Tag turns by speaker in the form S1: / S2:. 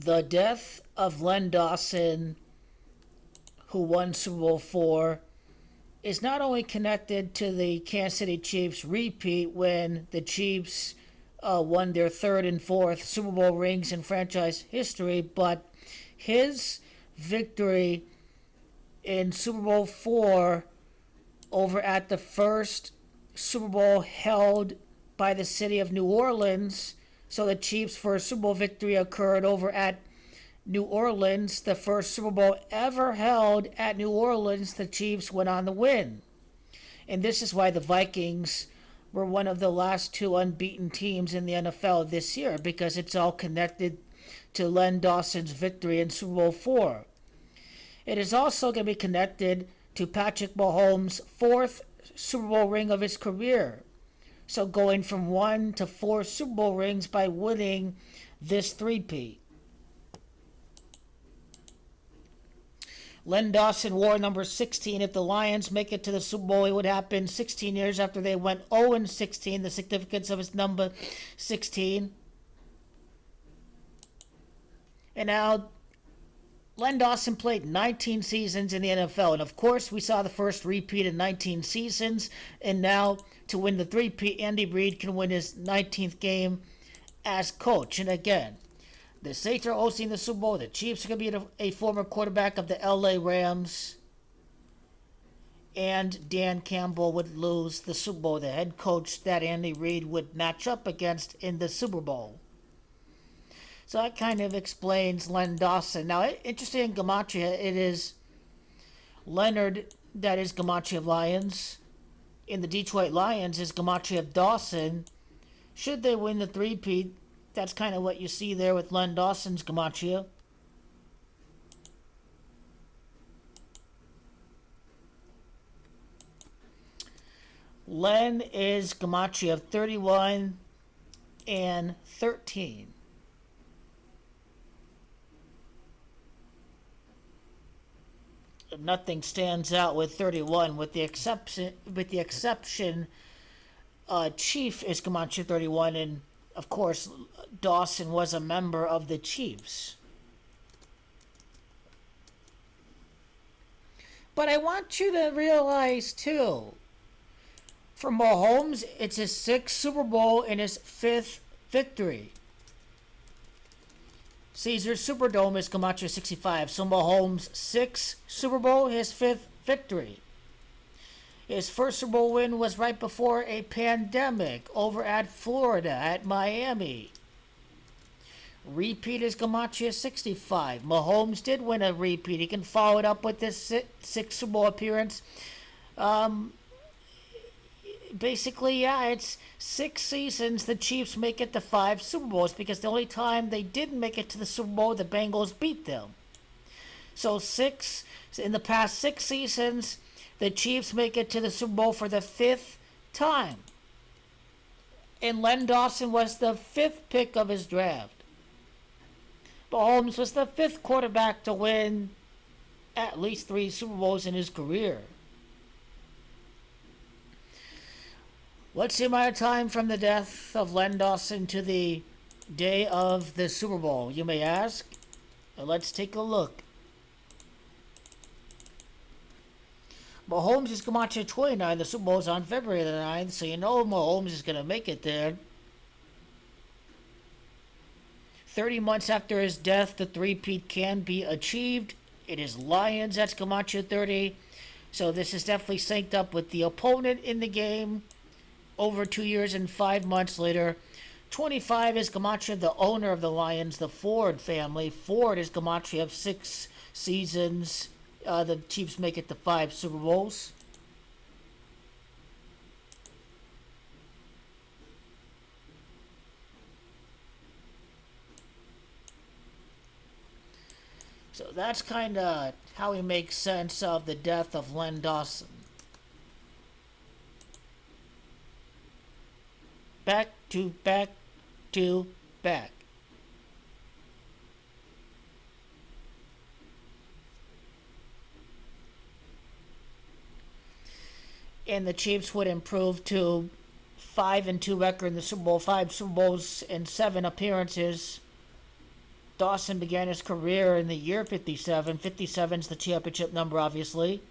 S1: The death of Len Dawson, who won Super Bowl IV, is not only connected to the Kansas City Chiefs repeat when the Chiefs won their third and fourth Super Bowl rings in franchise history, but his victory in Super Bowl IV over at the first Super Bowl held by the city of New Orleans. So the Chiefs' first Super Bowl victory occurred over at New Orleans. The first Super Bowl ever held at New Orleans, the Chiefs went on to win. And this is why the Vikings were one of the last two unbeaten teams in the NFL this year, because it's all connected to Len Dawson's victory in Super Bowl IV. It is also going to be connected to Patrick Mahomes' fourth Super Bowl ring of his career. So going from 1 to 4 Super Bowl rings by winning this three-peat. Len Dawson wore number 16. If the Lions make it to the Super Bowl, it would happen 16 years after they went 0-16. The significance of his number 16. And now, Len Dawson played 19 seasons in the NFL. And of course, we saw the first repeat in 19 seasons. And now, to win the three-peat, Andy Reid can win his 19th game as coach. And again, the Saints are hosting the Super Bowl. The Chiefs are going to be a former quarterback of the LA Rams. And Dan Campbell would lose the Super Bowl, the head coach that Andy Reid would match up against in the Super Bowl. So that kind of explains Len Dawson. Now, interesting in Gematria, it is Leonard that is Gematria of Lions. In the Detroit Lions is Gematria of Dawson. Should they win the three-peat, that's kind of what you see there with Len Dawson's Gematria. Len is Gematria of 31 and 13. Nothing stands out with 31, with the exception Chief is Gematria 31, and of course Dawson was a member of the Chiefs. But I want you to realize too, for Mahomes, it's his 6th Super Bowl and his 5th victory. Caesars Superdome is Gematria 65. So Mahomes' 6th Super Bowl, his 5th victory. His first Super Bowl win was right before a pandemic over at Florida, at Miami. Repeat is Gematria 65. Mahomes did win a repeat. He can follow it up with this 6th Super Bowl appearance. Basically, yeah, it's 6 seasons. The Chiefs make it to 5 Super Bowls because the only time they didn't make it to the Super Bowl, the Bengals beat them. So in the past 6 seasons, the Chiefs make it to the Super Bowl for the 5th time. And Len Dawson was the 5th pick of his draft. Mahomes was the 5th quarterback to win at least 3 Super Bowls in his career. What's the amount of time from the death of Len Dawson to the day of the Super Bowl, you may ask? Let's take a look. Mahomes is Gematria 29. The Super Bowl is on February the 9th, so you know Mahomes is going to make it there. 30 months after his death, the three-peat can be achieved. It is Lions, that's Gematria 30. So this is definitely synced up with the opponent in the game. Over 2 years and 5 months later. 25 is Gematria, the owner of the Lions, the Ford family. Ford is Gematria of 6 seasons. The Chiefs make it to 5 Super Bowls. So that's kind of how we make sense of the death of Len Dawson. Back to back to back. And the Chiefs would improve to 5-2 record in the Super Bowl, 5 Super Bowls and 7 appearances. Dawson began his career in the year 57. 57's the championship number, obviously.